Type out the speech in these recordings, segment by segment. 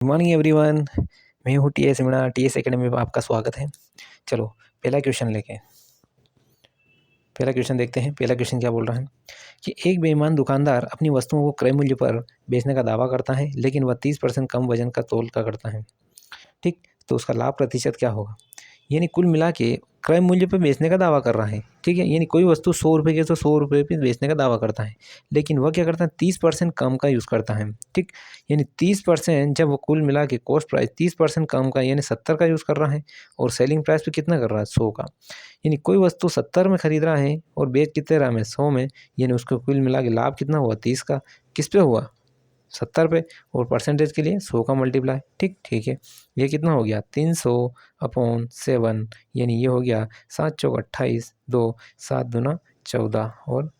Good morning everyone. मैं हूँ TS Meena. TS academy में आपका स्वागत है। चलो पहला क्वेश्चन देखते हैं। पहला क्वेश्चन क्या बोल रहा है कि एक बेईमान दुकानदार अपनी वस्तुओं को क्रय मूल्य पर बेचने का दावा करता है, लेकिन वह 30% कम वजन का तोल का करता है। ठीक, तो उसका लाभ प्रतिशत क्या होगा? यानी कुल मिला के क्रय मूल्य पर बेचने का दावा कर रहा है। ठीक है, यानी कोई वस्तु 100 रुपये की तो 100 रुपये पे बेचने का दावा करता है, लेकिन वह क्या करता है, 30% कम का यूज़ करता है। ठीक, यानी 30% जब वो कुल मिला के कॉस्ट प्राइस 30% कम का यानी 70 का यूज़ कर रहा है, और सेलिंग प्राइस पे कितना कर रहा है, 100 का। यानी कोई वस्तु 70 में खरीद रहा है और बेच कितने रहा है, 100 में। यानी उसको कुल मिला के लाभ कितना हुआ, 30 का। किस पे हुआ, 70 पे। और परसेंटेज के लिए 100 का मल्टीप्लाई। ठीक है, ये कितना हो गया, 300/7। यानी ये हो गया 7 चौक 28, 2 7 दूना 14 और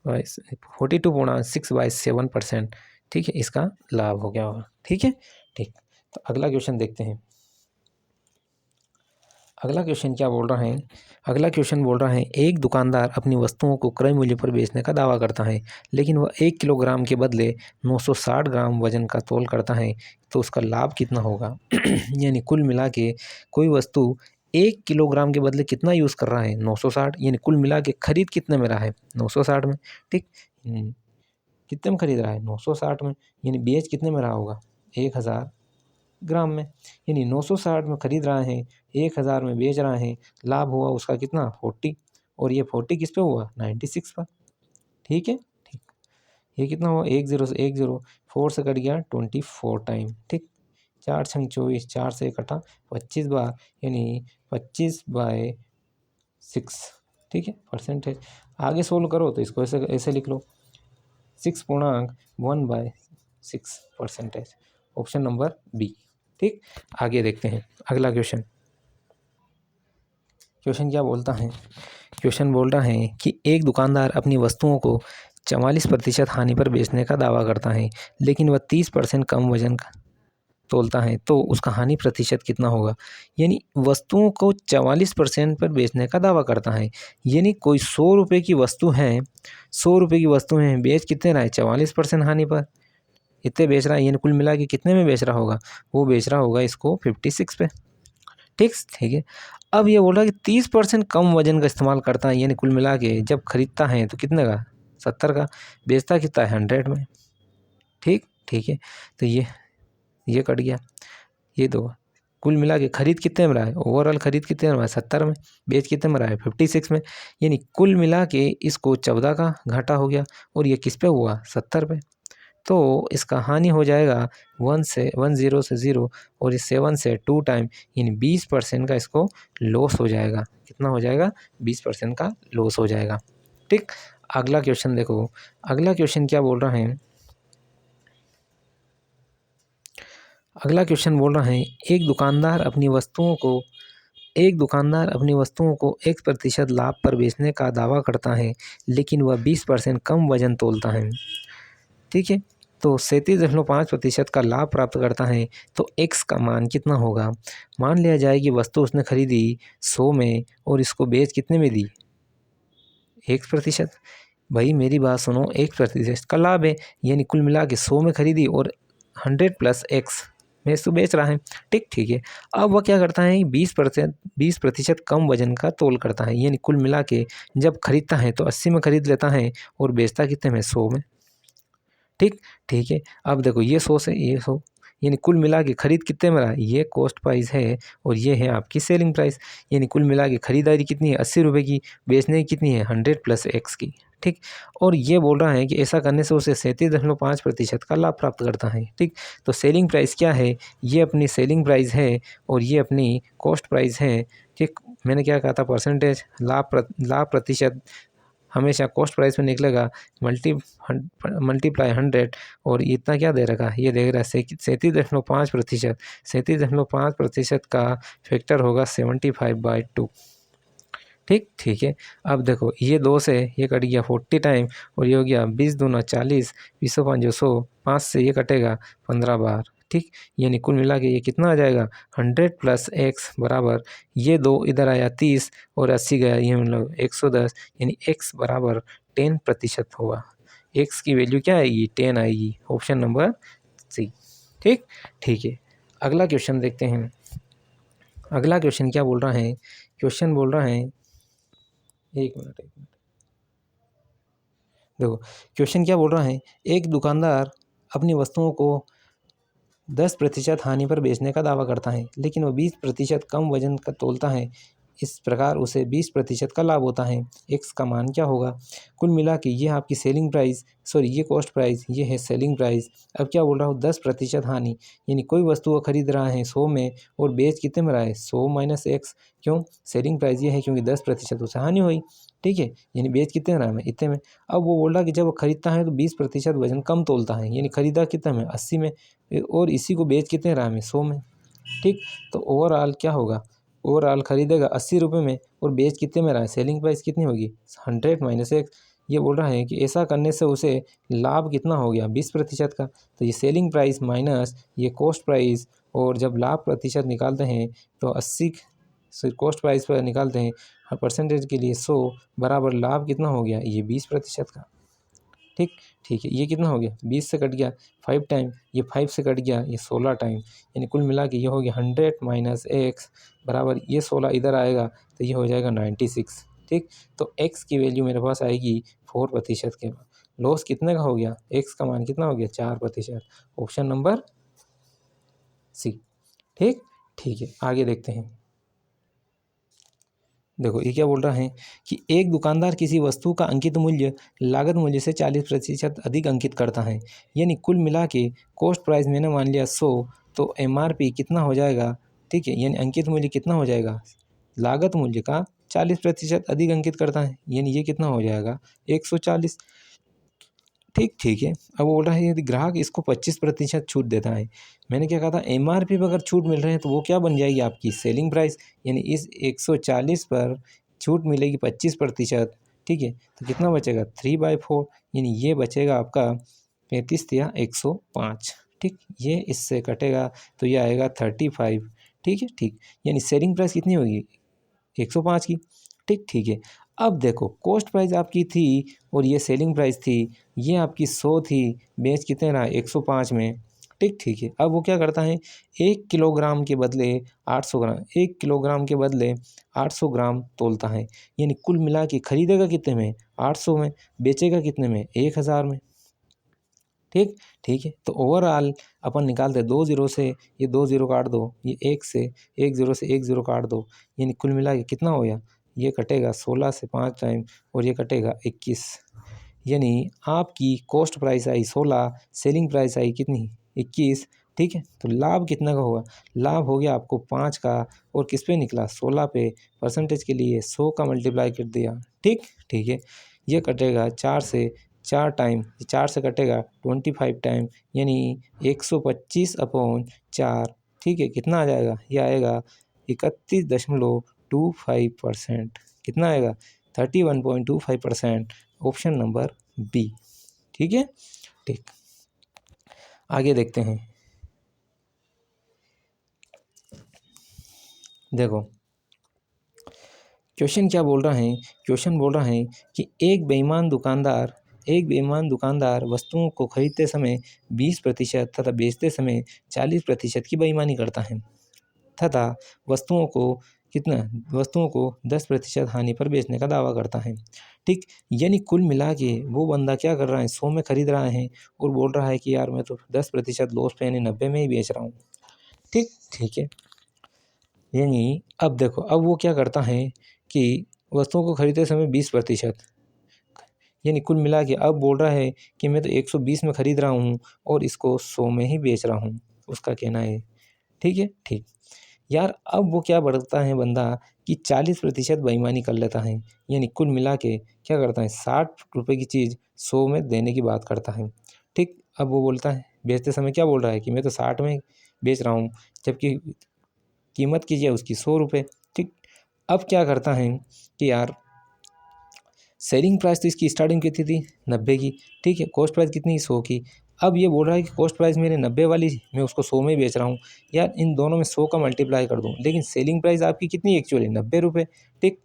42.6/7%। ठीक है, इसका लाभ हो गया होगा। ठीक है, ठीक। तो अगला क्वेश्चन देखते हैं। अगला क्वेश्चन क्या बोल रहा है? अगला क्वेश्चन बोल रहा है, एक दुकानदार अपनी वस्तुओं को क्रय मूल्य पर बेचने का दावा करता है, लेकिन वह 1 किलोग्राम के बदले 960 ग्राम वजन का तोल करता है, तो उसका लाभ कितना होगा? यानी कुल मिला के कोई वस्तु 1 किलोग्राम के बदले कितना यूज़ कर रहा है, 960। यानी कुल मिला के खरीद कितने में रहा है, 960 में। ठीक, कितने में खरीद रहा है, 960 में। यानी बेच कितने में रहा होगा, 1000 ग्राम में। यानी 960 में खरीद रहा है, 1000 में बेच रहा है। लाभ हुआ उसका कितना, 40। और ये 40 किस पे हुआ, 96 पर। ठीक है, ठीक। ये कितना हुआ, 10 से 10 4 से कट गया 24 टाइम। ठीक, 4 छंग 24, 4 से कटा 25 बार, यानी 25/6। ठीक है, परसेंटेज। आगे सोल्व करो तो इसको ऐसे ऐसे लिख लो, 6.1/6 परसेंटेज। Option number B. ठीक, आगे देखते हैं अगला क्वेश्चन। क्वेश्चन क्या बोलता है? क्वेश्चन बोल रहा है कि एक दुकानदार अपनी वस्तुओं को 44% हानि पर बेचने का दावा करता है, लेकिन वह 30% कम वजन का तोलता है, तो उसका हानि प्रतिशत कितना होगा? यानी वस्तुओं को 44% पर बेचने का दावा करता है, यानी कोई 100 रुपये की वस्तु है, 100 रुपये की वस्तु है, बेच कितने रहा है, 44% हानि पर इतने बेच रहा है। यानी कुल मिला के कितने में बेच रहा होगा, वो बेच रहा होगा इसको 56 पे। ठीक है। अब ये बोल रहा है कि 30% कम वजन का इस्तेमाल करता है, यानी कुल मिला के जब खरीदता है तो कितने का, 70 का। बेचता कितना है, 100 में। ठीक है। तो ये कट गया, ये दो। कुल मिला के खरीद कितने में रहा है, ओवरऑल खरीद कितने में रहा है, 70 में। बेच कितने में रहा है, 56 में। यानी कुल मिला के इसको 14 का घाटा हो गया, और ये किस पे हुआ, 70 पे। तो इसका हानि हो जाएगा 10 से 0, और इस 7 से 2 टाइम, यानी 20% का इसको लॉस हो जाएगा। कितना हो जाएगा, 20% का लॉस हो जाएगा। ठीक, अगला क्वेश्चन देखो। अगला क्वेश्चन क्या बोल रहा है? अगला क्वेश्चन बोल रहा है, एक दुकानदार अपनी वस्तुओं को 1% लाभ पर बेचने का दावा करता है, लेकिन वह 20% कम वजन तोलता है। ठीक है, तो 37.5% का लाभ प्राप्त करता है, तो x का मान कितना होगा? मान लिया जाए कि वस्तु उसने खरीदी 100 में, और इसको बेच कितने में दी, 1%। भाई मेरी बात सुनो, 1% का लाभ है, यानी कुल मिला के 100 में खरीदी और 100 + x में इसको बेच रहा है। ठीक है। अब वह क्या करता है, 20% कम वजन का तोल करता है, यानी कुल मिला के जब खरीदता है तो 80 में खरीद लेता है, और बेचता कितने में, 100 में। ठीक है। अब देखो, ये 100 से ये 100, यानी कुल मिला के खरीद कितने में रहा, ये कॉस्ट प्राइस है, और ये है आपकी सेलिंग प्राइस। यानी कुल मिला के खरीदारी कितनी है, 80 रुपये की। बेचने की कितनी है, 100 + x की। ठीक, और ये बोल रहा है कि ऐसा करने से उसे 37.5% का लाभ प्राप्त करता है। ठीक, तो सेलिंग प्राइस क्या है, ये अपनी सेलिंग प्राइस है, और ये अपनी कॉस्ट प्राइस है। ठीक, मैंने क्या कहा था, परसेंटेज, लाभ प्रतिशत हमेशा कॉस्ट प्राइस में निकलेगा, मल्टीप्लाई 100, और इतना क्या दे रखा है, ये दे रहा है 37.5%। 37.5% का फैक्टर होगा 75/2। ठीक है। अब देखो, ये 2 से ये कट गया 40 टाइम, और ये हो गया 20 दूना 40, 20 100, 5 से ये कटेगा 15 बार। ठीक, यानी कुल मिला के ये कितना आ जाएगा, 100 + x बराबर, ये 2 इधर आया 30, और 80 गया, ये मतलब 110, यानी x बराबर 10% होगा। x की वैल्यू क्या आएगी, 10 आएगी। Option number C. ठीक ठीक है, अगला क्वेश्चन देखते हैं। अगला क्वेश्चन क्या बोल रहा है? क्वेश्चन बोल रहा है, एक मिनट देखो, क्वेश्चन क्या बोल रहा है? एक दुकानदार अपनी वस्तुओं को 10% हानि पर बेचने का दावा करता है, लेकिन वह 20% कम वजन का तोलता है। इस प्रकार उसे 20% का लाभ होता है। एक्स का मान क्या होगा? कुल मिला के ये आपकी सेलिंग प्राइस, सॉरी ये कॉस्ट प्राइस, ये है सेलिंग प्राइस। अब क्या बोल रहा हूँ? 10% हानि, यानी कोई वस्तु वो खरीद रहा है 100 में और बेच कितने में रहा है? 100 माइनस एक्स। क्यों? सेलिंग प्राइस ये है क्योंकि 10% उसे हानि हुई। ठीक है, यानी बेच कितने में रहा है? इतने में। अब वो बोल रहा कि जब वो खरीदता है तो 20% वजन कम तोलता है, यानी खरीदा कितने में? 80 में, और इसी को बेच कितने रहा में? 100 में। ठीक, तो ओवरऑल क्या होगा? ओवरऑल खरीदेगा 80 रुपये में और बेच कितने में रहा है? सेलिंग प्राइस कितनी होगी? 100 माइनस एक्स। ये बोल रहा है कि ऐसा करने से उसे लाभ कितना हो गया? 20% का। तो ये सेलिंग प्राइस माइनस ये कॉस्ट प्राइस, और जब लाभ प्रतिशत निकालते हैं तो 80 से कॉस्ट प्राइस पर निकालते हैं हर परसेंटेज के लिए 100 बराबर लाभ कितना हो गया? ये 20% का। ठीक ठीक है, ये कितना हो गया? 20 से कट गया 5 टाइम, ये 5 से कट गया ये 16 टाइम, यानी कुल मिला के ये हो गया 100 माइनस एक्स बराबर ये 16 इधर आएगा तो ये हो जाएगा 96। ठीक, तो एक्स की वैल्यू मेरे पास आएगी 4% के। लॉस कितने का हो गया? एक्स का मान कितना हो गया? 4%। Option number C. ठीक ठीक है, आगे देखते हैं। देखो ये क्या बोल रहा है कि एक दुकानदार किसी वस्तु का अंकित मूल्य लागत मूल्य से 40% अधिक अंकित करता है, यानी कुल मिला के कॉस्ट प्राइस मैंने मान लिया 100, तो एमआरपी कितना हो जाएगा? ठीक है, यानी अंकित मूल्य कितना हो जाएगा? लागत मूल्य का 40% अधिक अंकित करता है, यानी ये कितना हो जाएगा? 140। ठीक ठीक है, अब वो बोल रहा है यदि ग्राहक इसको 25% छूट देता है। मैंने क्या कहा था? एमआरपी पर अगर छूट मिल रहे हैं तो वो क्या बन जाएगी? आपकी सेलिंग प्राइस, यानी इस 140 पर छूट मिलेगी 25%। ठीक है, तो कितना बचेगा? 3/4, यानी ये बचेगा आपका 35 या 105। ठीक, ये इससे कटेगा तो ये आएगा 35। ठीक है ठीक, यानी सेलिंग प्राइस कितनी होगी? 105 की। ठीक ठीक है, अब देखो कॉस्ट प्राइस आपकी थी और ये सेलिंग प्राइस थी, ये आपकी 100 थी, बेच कितने रहा? 105 में। ठीक ठीक है, अब वो क्या करता है? 1 किलोग्राम के बदले 800 ग्राम, 1 किलोग्राम के बदले 800 ग्राम तोलता है, यानी कुल मिला के खरीदेगा कितने में? 800 में, बेचेगा कितने में? 1000 में। ठीक ठीक है, तो ओवरऑल अपन निकालते 2 जीरो से, ये 2 जीरो काट दो, ये 1 से 1 जीरो से 1 जीरो काट दो, यानी कुल मिला के कितना हो गया? ये कटेगा 16 से 5 टाइम और ये कटेगा 21, यानी आपकी cost price I 16, selling price I कितनी? 21। ठीक है, तो लाभ कितना का होगा? लाभ हो गया आपको 5 का, और किस पे निकला? 16 पे। परसेंटेज के लिए 100 का मल्टीप्लाई कर दिया। ठीक ठीक है, ये कटेगा 4 से 4 टाइम, 4 से कटेगा 25 टाइम, यानी 125/4। ठीक है, कितना आ जाएगा? ये आएगा 31.25%। कितना आएगा? 31.25%। Option number B. ठीक है ठीक, आगे देखते हैं। देखो क्वेश्चन क्या बोल रहा है? क्वेश्चन बोल रहा है कि एक बेईमान दुकानदार वस्तुओं को खरीदते समय 20% तथा बेचते समय 40% की बेईमानी करता है, तथा वस्तुओं को 10% हानि पर बेचने का दावा करता है। ठीक, यानी कुल मिला के वो बंदा क्या कर रहा है? 100 में खरीद रहा है और बोल रहा है कि यार मैं तो 10% लॉस पे, यानी 90 में ही बेच रहा हूँ। ठीक ठीक है, यानी अब देखो, अब वो क्या करता है कि वस्तुओं को खरीदते समय 20%, यानी कुल मिला के अब बोल रहा है कि मैं तो 120 में खरीद रहा हूँ और इसको 100 में ही बेच रहा हूँ, उसका कहना है। ठीक है ठीक, यार अब वो क्या बढ़ता है बंदा कि 40% बेईमानी कर लेता है, यानी कुल मिला के क्या करता है? 60 रुपये की चीज़ 100 में देने की बात करता है। ठीक, अब वो बोलता है बेचते समय क्या बोल रहा है कि मैं तो 60 में बेच रहा हूँ, जबकि कीमत कीजिए उसकी 100 रुपये। ठीक, अब क्या करता है कि यार सेलिंग प्राइस तो इसकी स्टार्टिंग कितनी थी? 90 की। ठीक है, कॉस्ट प्राइस कितनी? 100 की। अब ये बोल रहा है कि कॉस्ट प्राइस मेरे 90 वाली, मैं उसको 100 में ही बेच रहा हूँ। यार इन दोनों में 100 का मल्टीप्लाई कर दूँ, लेकिन सेलिंग प्राइस आपकी कितनी एक्चुअली? 90 रुपये। ठीक,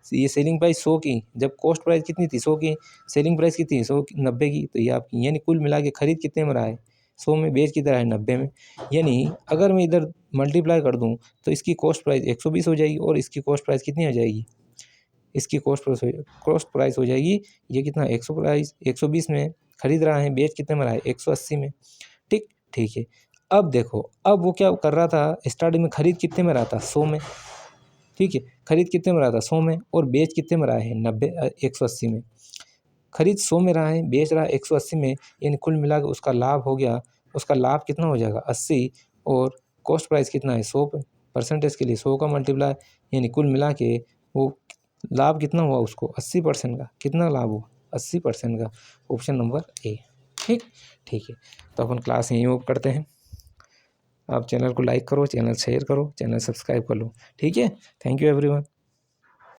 ये सेलिंग प्राइस 100 की, जब कॉस्ट प्राइस कितनी थी? 100 की। सेलिंग प्राइस कितनी? 100 90 की, तो ये आपकी, यानी कुल मिला के खरीद कितने में रहा है? 100 में, बेच किधर है 90 में। यानी अगर मैं इधर मल्टीप्लाई कर दूँ तो इसकी कॉस्ट प्राइस 120 हो जाएगी और इसकी कॉस्ट प्राइस कितनी हो जाएगी, इसकी कॉस्ट प्राइस हो जाएगी ये कितना 120 में खरीद रहा है, बेच कितने में रहा है 180 में। ठीक है। अब देखो, अब वो क्या कर रहा था, स्टार्टिंग में खरीद कितने में रहा था 100 में, ठीक है, खरीद कितने में रहा था 100 में और बेच कितने में रहा है 180 में। खरीद 100 में रहा है, बेच रहा है 180 में, यानी कुल मिला के उसका लाभ हो गया, उसका लाभ कितना हो जाएगा 80 और कॉस्ट प्राइस कितना है 100 परसेंटेज के लिए 100 का मल्टीप्लाई, यानी कुल मिला के वो लाभ कितना हुआ उसको 80% का, कितना लाभ हुआ 80% का। Option number A. ठीक है, तो अपन क्लास यहीं ऑफ करते हैं। आप चैनल को लाइक करो, चैनल शेयर करो, चैनल सब्सक्राइब कर लो। ठीक है, थैंक यू एवरीवन।